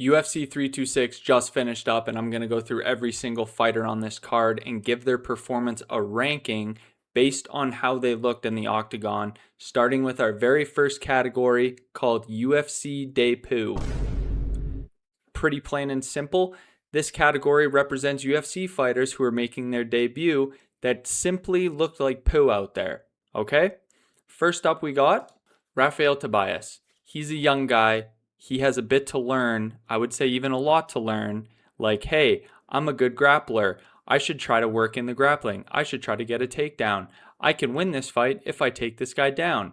UFC 326 just finished up, and I'm going to go through every single fighter on this card and give their performance a ranking based on how they looked in the octagon, starting with our very first category called UFC Debut. Pretty plain and simple. This category represents UFC fighters who are making their debut that simply looked like poo out there. Okay? First up, we got Rafael Tobias. He's a young guy. He has a bit to learn. I would say even a lot to learn. Like, hey, I'm a good grappler. I should try to work in the grappling. I should try to get a takedown. I can win this fight if I take this guy down.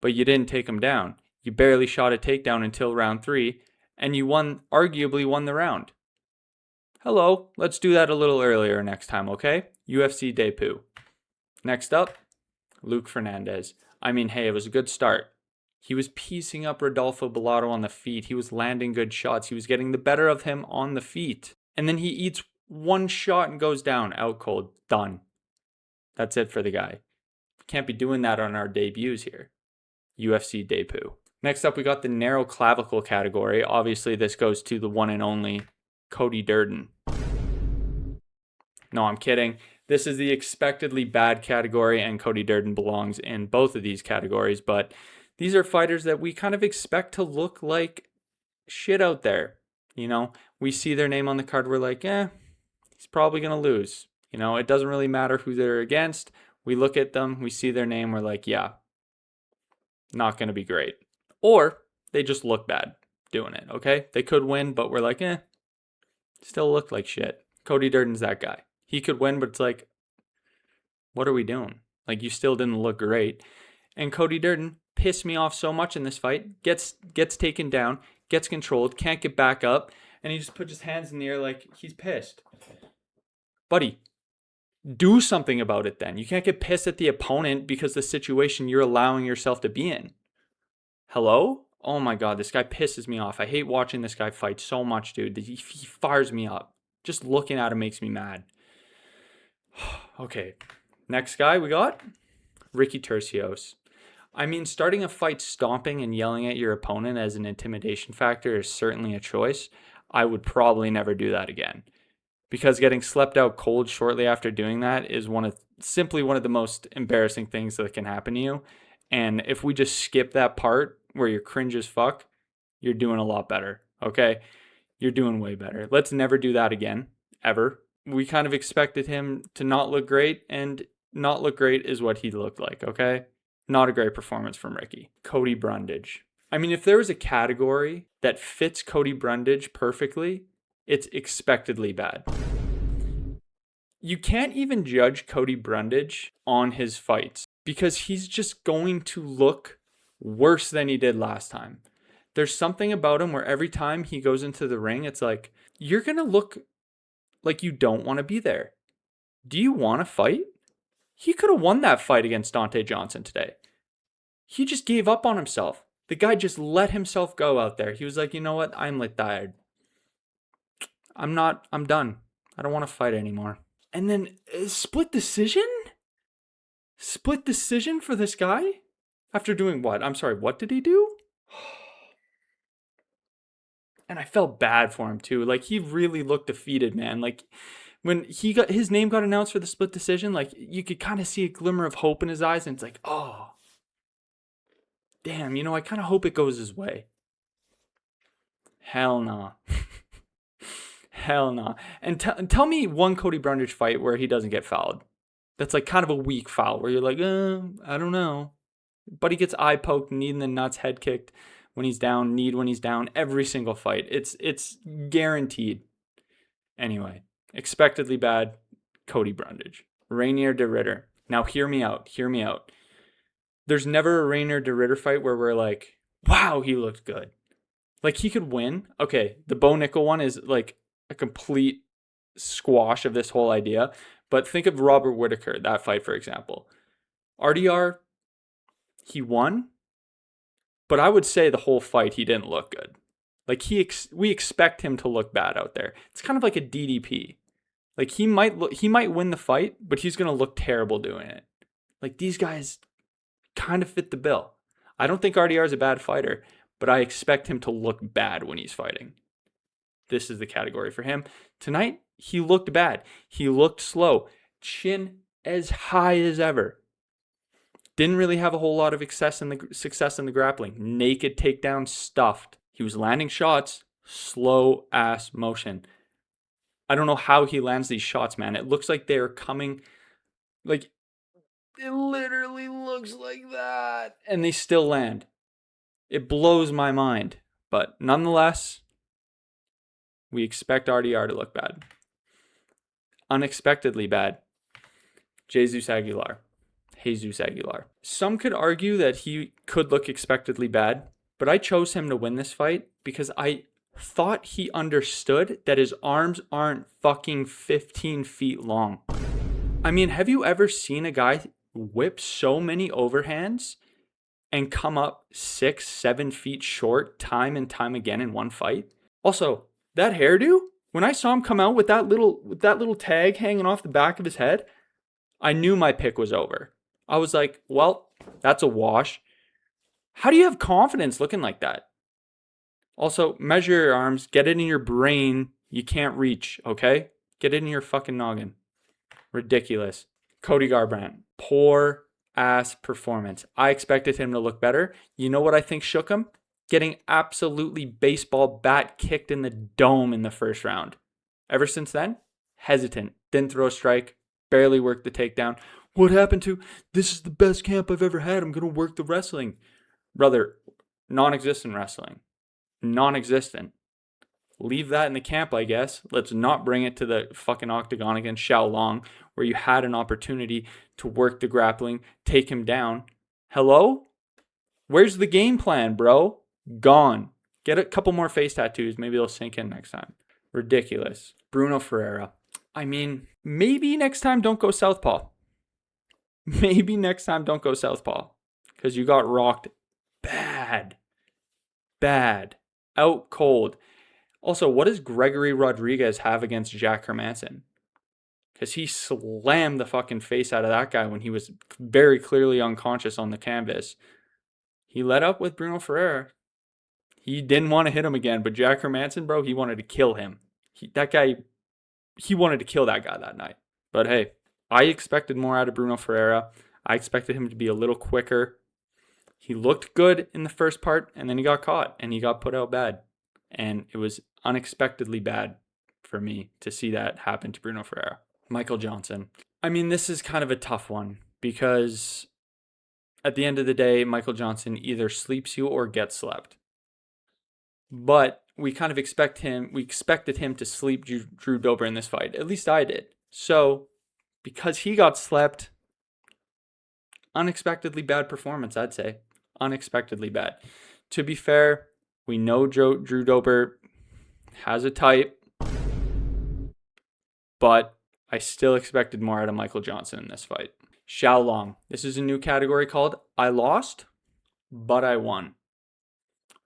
But you didn't take him down. You barely shot a takedown until round 3, and you arguably won the round. Hello, let's do that a little earlier next time, okay? UFC debut. Next up, Luke Fernandez. I mean, hey, it was a good start. He was piecing up Rodolfo Bellato on the feet. He was landing good shots. He was getting the better of him on the feet. And then he eats one shot and goes down, out cold, done. That's it for the guy. Can't be doing that on our debuts here. UFC debut. Next up, we got the narrow clavicle category. Obviously, this goes to the one and only Cody Durden. No, I'm kidding. This is the expectedly bad category, and Cody Durden belongs in both of these categories, but these are fighters that we kind of expect to look like shit out there. You know, we see their name on the card, we're like, he's probably going to lose. You know, it doesn't really matter who they're against. We look at them, we see their name, we're like, yeah, not going to be great. Or they just look bad doing it, okay? They could win, but we're like, still look like shit. Cody Durden's that guy. He could win, but it's like, what are we doing? Like, you still didn't look great. And Cody Durden pissed me off so much in this fight. Gets taken down, gets controlled, can't get back up, and he just puts his hands in the air like he's pissed. Buddy, do something about it then. You can't get pissed at the opponent because the situation you're allowing yourself to be in. Hello? Oh my God, this guy pisses me off. I hate watching this guy fight so much, dude. He fires me up. Just looking at him makes me mad. Okay, next guy we got Ricky Turcios. I mean, starting a fight stomping and yelling at your opponent as an intimidation factor is certainly a choice. I would probably never do that again. Because getting slept out cold shortly after doing that is simply one of the most embarrassing things that can happen to you. And if we just skip that part where you're cringe as fuck, you're doing a lot better, okay? You're doing way better. Let's never do that again, ever. We kind of expected him to not look great, and not look great is what he looked like, okay? Not a great performance from Ricky. Cody Brundage. I mean, if there was a category that fits Cody Brundage perfectly, it's expectedly bad. You can't even judge Cody Brundage on his fights because he's just going to look worse than he did last time. There's something about him where every time he goes into the ring, it's like, you're going to look like you don't want to be there. Do you want to fight? He could have won that fight against Dante Johnson today. He just gave up on himself. The guy just let himself go out there. He was like, you know what? I'm like tired. I'm done. I don't want to fight anymore. And then split decision? Split decision for this guy? After doing what? I'm sorry, what did he do? And I felt bad for him too. Like, he really looked defeated, man. Like, when his name got announced for the split decision, like, you could kind of see a glimmer of hope in his eyes, and it's like, oh, damn, I kind of hope it goes his way. Hell nah. Hell nah. And tell me one Cody Brundage fight where he doesn't get fouled. That's like kind of a weak foul where you're like, I don't know. But he gets eye poked, knee in the nuts, head kicked when he's down, knee when he's down, every single fight. It's guaranteed. Anyway, expectedly bad, Cody Brundage. Reineir de Ridder. Now hear me out. There's never a Reineir de Ridder fight where we're like, wow, he looked good. Like, he could win. Okay, the Bo Nickel one is like a complete squash of this whole idea. But think of Robert Whittaker, that fight, for example. RDR, he won. But I would say the whole fight, he didn't look good. Like, we expect him to look bad out there. It's kind of like a DDP. Like, he might win the fight, but he's going to look terrible doing it. Like, these guys kind of fit the bill. I don't think RDR is a bad fighter, but I expect him to look bad when he's fighting. This is the category for him. Tonight, he looked bad. He looked slow. Chin as high as ever. Didn't really have a whole lot of success in the grappling. Naked takedown stuffed. He was landing shots, slow ass motion. I don't know how he lands these shots, man. It looks like they're coming, like, it literally looks like that. And they still land. It blows my mind. But nonetheless, we expect RDR to look bad. Unexpectedly bad. Jesus Aguilar. Some could argue that he could look expectedly bad, but I chose him to win this fight because I thought he understood that his arms aren't fucking 15 feet long. I mean, have you ever seen a guy whip so many overhands and come up 6-7 feet short time and time again in one fight? Also, that hairdo, when I saw him come out with that little tag hanging off the back of his head, I knew my pick was over. I was like, well, that's a wash. How do you have confidence looking like that? Also, measure your arms, get it in your brain. You can't reach, okay? Get it in your fucking noggin. Ridiculous. Cody Garbrandt, poor ass performance. I expected him to look better. You know what I think shook him? Getting absolutely baseball bat kicked in the dome in the first round. Ever since then, hesitant. Didn't throw a strike. Barely worked the takedown. What happened to, this is the best camp I've ever had. I'm going to work the wrestling. Brother, non-existent wrestling. Non-existent. Leave that in the camp, I guess. Let's not bring it to the fucking octagon against Xiaolong, where you had an opportunity to work the grappling, take him down. Hello? Where's the game plan, bro? Gone. Get a couple more face tattoos. Maybe they'll sink in next time. Ridiculous. Bruno Ferreira. I mean, maybe next time don't go southpaw. Maybe next time don't go southpaw. Because you got rocked bad. Bad. Out cold. Also, what does Gregory Rodriguez have against Jack Hermanson? Because he slammed the fucking face out of that guy when he was very clearly unconscious on the canvas. He let up with Bruno Ferreira. He didn't want to hit him again, but Jack Hermanson, bro, he wanted to kill him. He wanted to kill that guy that night. But hey, I expected more out of Bruno Ferreira. I expected him to be a little quicker. He looked good in the first part, and then he got caught, and he got put out bad. And it was unexpectedly bad for me to see that happen to Bruno Ferreira. Michael Johnson. I mean, this is kind of a tough one because at the end of the day, Michael Johnson either sleeps you or gets slept. But we kind of expected him to sleep Drew Dober in this fight. At least I did. So, because he got slept, unexpectedly bad performance, I'd say. Unexpectedly bad. To be fair, we know Drew Dober has a type, but I still expected more out of Michael Johnson in this fight. Xiaolong. This is a new category called I lost, but I won.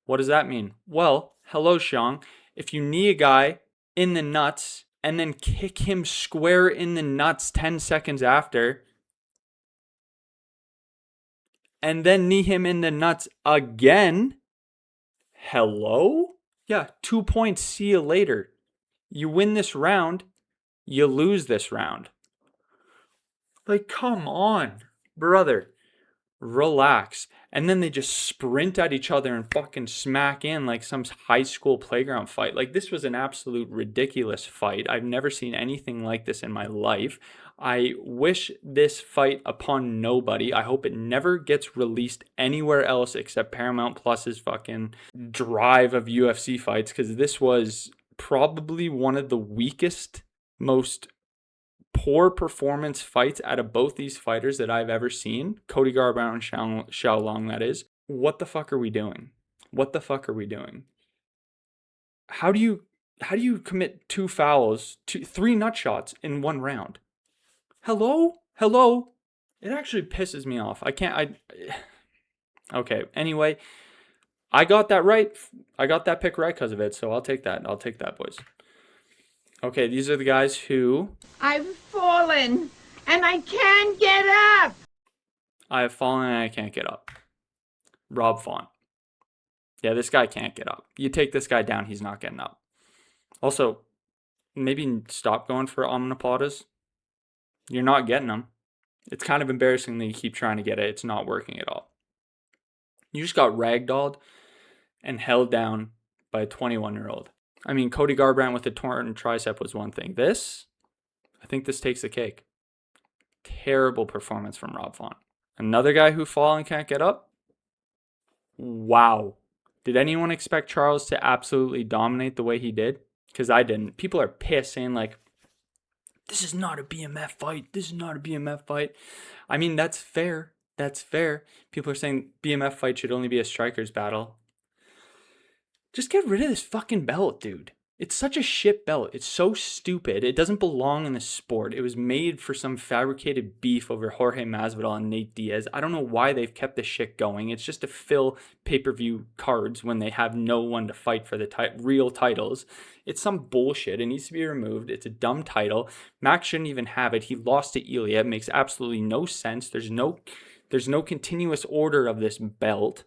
What does that mean? Well, hello, Xiang. If you knee a guy in the nuts and then kick him square in the nuts 10 seconds after, and then knee him in the nuts again, hello? Yeah, 2 points. See you later. You win this round, you lose this round. Like, come on, brother. Relax. And then they just sprint at each other and fucking smack in like some high school playground fight. Like, this was an absolute ridiculous fight. I've never seen anything like this in my life. I wish this fight upon nobody. I hope it never gets released anywhere else except Paramount Plus's fucking drive of UFC fights, because this was probably one of the weakest, most poor performance fights out of both these fighters that I've ever seen. Cody Garbrandt and Xiaolong, that is. What the fuck are we doing? What the fuck are we doing? How do you commit 2 fouls, 3 nut shots in 1 round? Hello? It actually pisses me off. Okay, anyway, I got that right. I got that pick right because of it, so I'll take that. Boys. Okay, these are the guys who... I've fallen, and I can't get up. I have fallen and I can't get up. Rob Font. Yeah, this guy can't get up. You take this guy down, he's not getting up. Also, maybe stop going for omoplatas. You're not getting them. It's kind of embarrassing that you keep trying to get it. It's not working at all. You just got ragdolled and held down by a 21-year-old. I mean, Cody Garbrandt with a torn tricep was one thing. I think this takes the cake. Terrible performance from Rob Font. Another guy who fall and can't get up? Wow. Did anyone expect Charles to absolutely dominate the way he did? Because I didn't. People are pissed saying like, this is not a BMF fight. This is not a BMF fight. I mean, that's fair. That's fair. People are saying BMF fight should only be a striker's battle. Just get rid of this fucking belt, dude. It's such a shit belt. It's so stupid. It doesn't belong in the sport. It was made for some fabricated beef over Jorge Masvidal and Nate Diaz. I don't know why they've kept this shit going. It's just to fill pay-per-view cards when they have no one to fight for the real titles. It's some bullshit. It needs to be removed. It's a dumb title. Max shouldn't even have it. He lost to Ilya. It makes absolutely no sense. There's no continuous order of this belt.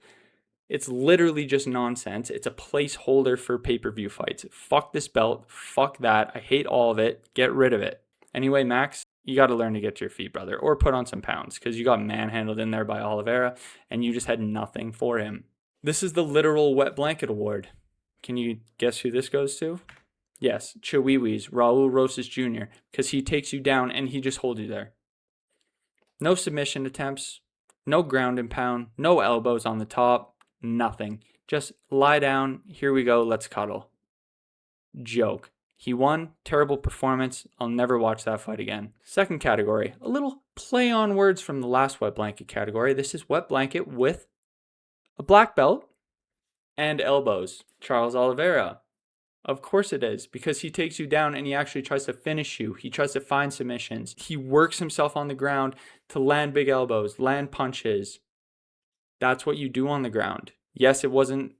It's literally just nonsense. It's a placeholder for pay-per-view fights. Fuck this belt. Fuck that. I hate all of it. Get rid of it. Anyway, Max, you got to learn to get to your feet, brother, or put on some pounds because you got manhandled in there by Oliveira and you just had nothing for him. This is the literal wet blanket award. Can you guess who this goes to? Yes, Chihuihui's Raul Rosas Jr. because he takes you down and he just holds you there. No submission attempts, no ground and pound, no elbows on the top. Nothing. Just lie down. Here we go. Let's cuddle. Joke. He won. Terrible performance. I'll never watch that fight again. Second category. A little play on words from the last wet blanket category. This is wet blanket with a black belt and elbows. Charles Oliveira. Of course it is, because he takes you down and he actually tries to finish you. He tries to find submissions. He works himself on the ground to land big elbows, land punches. That's what you do on the ground. Yes, it wasn't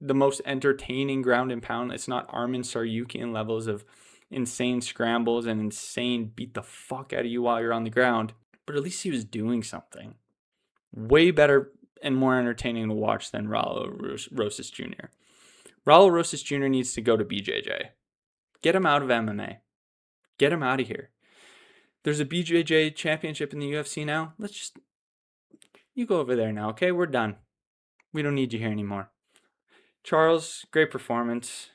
the most entertaining ground and pound. It's not Armin Saryukian levels of insane scrambles and insane beat the fuck out of you while you're on the ground. But at least he was doing something. Way better and more entertaining to watch than Raul Rosas Jr. Raul Rosas Jr. needs to go to BJJ. Get him out of MMA. Get him out of here. There's a BJJ championship in the UFC now. You go over there now, okay? We're done. We don't need you here anymore. Charles, great performance.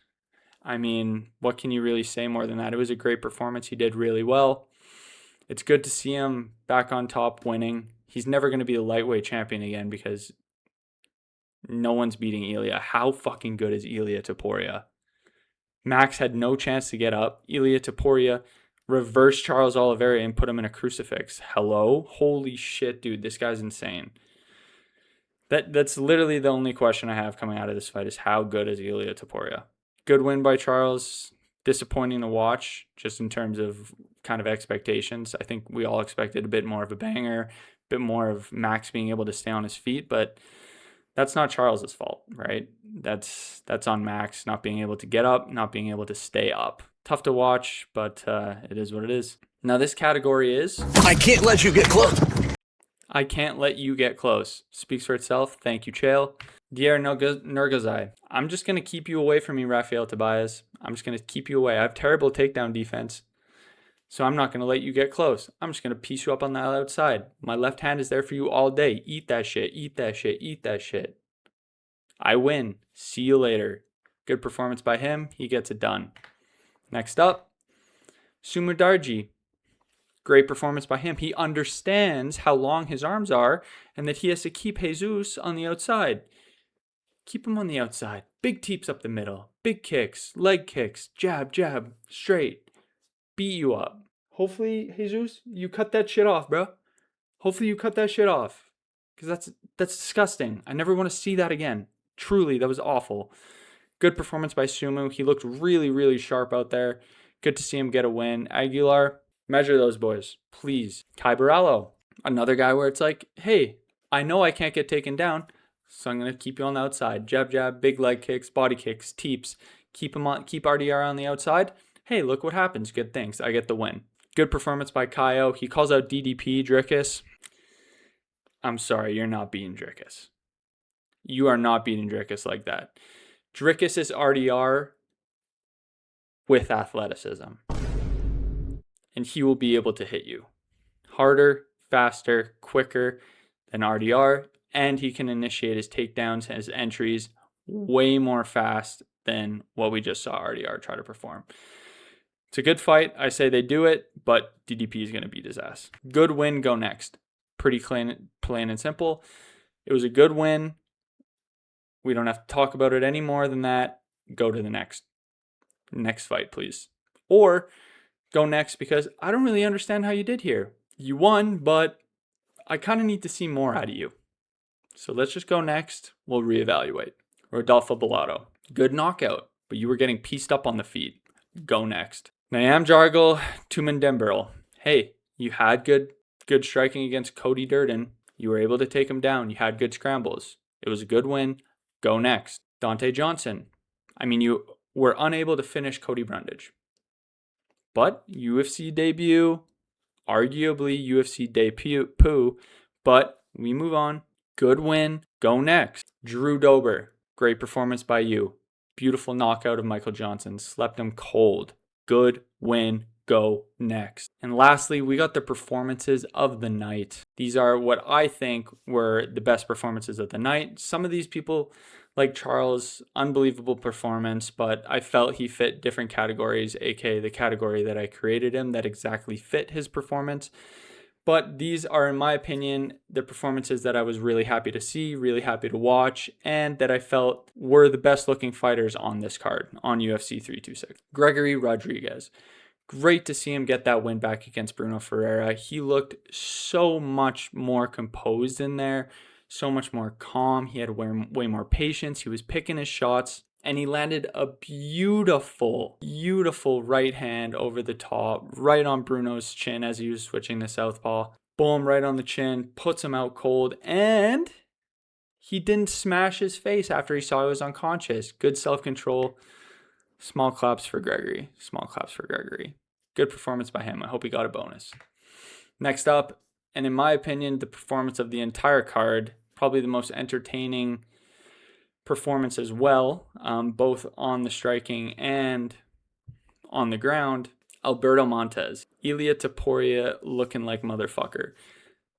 I mean, what can you really say more than that? It was a great performance. He did really well. It's good to see him back on top winning. He's never going to be the lightweight champion again because no one's beating Ilya. How fucking good is Ilya Topuria? Max had no chance to get up. Ilya Topuria reversed Charles Oliveira and put him in a crucifix. Hello? Holy shit, dude. This guy's insane. That's literally the only question I have coming out of this fight is how good is Ilya Topuria? Good win by Charles. Disappointing to watch just in terms of kind of expectations. I think we all expected a bit more of a banger, a bit more of Max being able to stay on his feet, but that's not Charles's fault, right? That's on Max not being able to get up, not being able to stay up. Tough to watch, but it is what it is. Now this category is... I can't let you get close. I can't let you get close. Speaks for itself. Thank you, Chael. Dier Nurgazai. I'm just going to keep you away from me, Rafael Tobias. I'm just going to keep you away. I have terrible takedown defense, so I'm not going to let you get close. I'm just going to piece you up on the outside. My left hand is there for you all day. Eat that shit. Eat that shit. Eat that shit. I win. See you later. Good performance by him. He gets it done. Next up, Sumudarji. Great performance by him. He understands how long his arms are and that he has to keep Jesus on the outside. Keep him on the outside. Big teeps up the middle. Big kicks. Leg kicks. Jab, jab. Straight. Beat you up. Hopefully, Jesus, you cut that shit off, bro. Hopefully you cut that shit off. Because that's disgusting. I never want to see that again. Truly, that was awful. Good performance by Sumu. He looked really, really sharp out there. Good to see him get a win. Aguilar, measure those boys, please. Caio Borralho, another guy where it's like, hey, I know I can't get taken down, so I'm going to keep you on the outside. Jab, jab, big leg kicks, body kicks, teeps. Keep RDR on the outside. Hey, look what happens. Good things. I get the win. Good performance by Caio. He calls out DDP Dricus. I'm sorry, you're not beating Dricus. You are not beating Dricus like that. Dricus is RDR with athleticism. And he will be able to hit you harder, faster, quicker than RDR. And he can initiate his takedowns and his entries way more fast than what we just saw RDR try to perform. It's a good fight. I say they do it, but DDP is going to beat his ass. Good win, go next. Pretty plain and simple. It was a good win. We don't have to talk about it any more than that. Go to the next fight, please. Or go next because I don't really understand how you did here. You won, but I kind of need to see more out of you. So let's just go next. We'll reevaluate. Rodolfo Bellato. Good knockout, but you were getting pieced up on the feet. Go next. Niam Jargle, Tumen Demburl. Hey, you had good striking against Cody Durden. You were able to take him down. You had good scrambles. It was a good win. Go next. Dante Johnson. I mean, you were unable to finish Cody Brundage. But UFC debut, arguably UFC debut, but we move on. Good win. Go next. Drew Dober. Great performance by you. Beautiful knockout of Michael Johnson. Slept him cold. Good win. Go next. And lastly, we got the performances of the night. These are what I think were the best performances of the night. Some of these people, like Charles, unbelievable performance, but I felt he fit different categories, aka the category that I created him that exactly fit his performance. But these are, in my opinion, the performances that I was really happy to see, really happy to watch, and that I felt were the best looking fighters on this card, on UFC 326. Gregory Rodriguez. Great to see him get that win back against Bruno Ferreira. He looked so much more composed in there, so much more calm. He had way more patience. He was picking his shots, and he landed a beautiful right hand over the top, right on Bruno's chin as he was switching to southpaw. Boom, right on the chin, puts him out cold, and he didn't smash his face after he saw he was unconscious. Good self-control. Small claps for Gregory. Good performance by him. I hope he got a bonus. Next up, and in my opinion, the performance of the entire card, probably the most entertaining performance as well, both on the striking and on the ground. Alberto Montez. Ilia Topuria looking like motherfucker.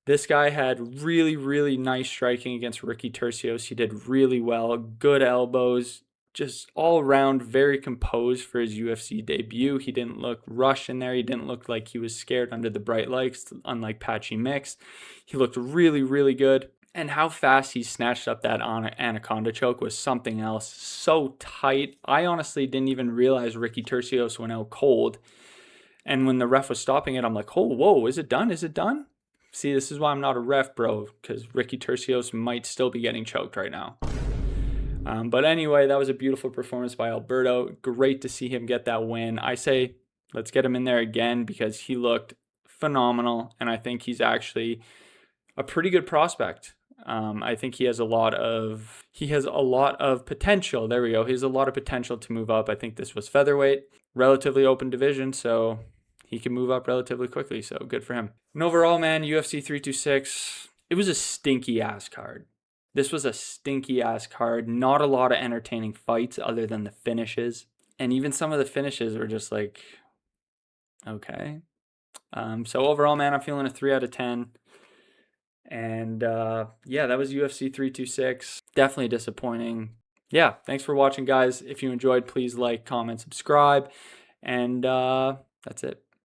This guy had really nice striking against Ricky Tercios. He did really well. Good elbows. Just all around very composed for his UFC debut. He didn't look rushed in there. He didn't look like he was scared under the bright lights, unlike Patchy Mix. He looked really good. And how fast he snatched up that anaconda choke was something else. So tight. I honestly didn't even realize Ricky Tercios went out cold. And when the ref was stopping it, I'm like, oh, whoa, is it done? See, this is why I'm not a ref, bro, because Ricky Tercios might still be getting choked right now. But anyway, that was a beautiful performance by Alberto. Great to see him get that win. I say let's get him in there again because he looked phenomenal, and I think he's actually a pretty good prospect. I think he has a lot of potential. There we go. He has a lot of potential to move up. I think this was featherweight, relatively open division, so he can move up relatively quickly. So good for him. And overall, man, UFC 326, it was a stinky ass card. This was a stinky ass card. Not a lot of entertaining fights other than the finishes. And even some of the finishes were just like, okay. So overall, man, I'm feeling a 3 out of 10. And yeah, that was UFC 326. Definitely disappointing. Yeah, thanks for watching, guys. If you enjoyed, please like, comment, subscribe. And that's it.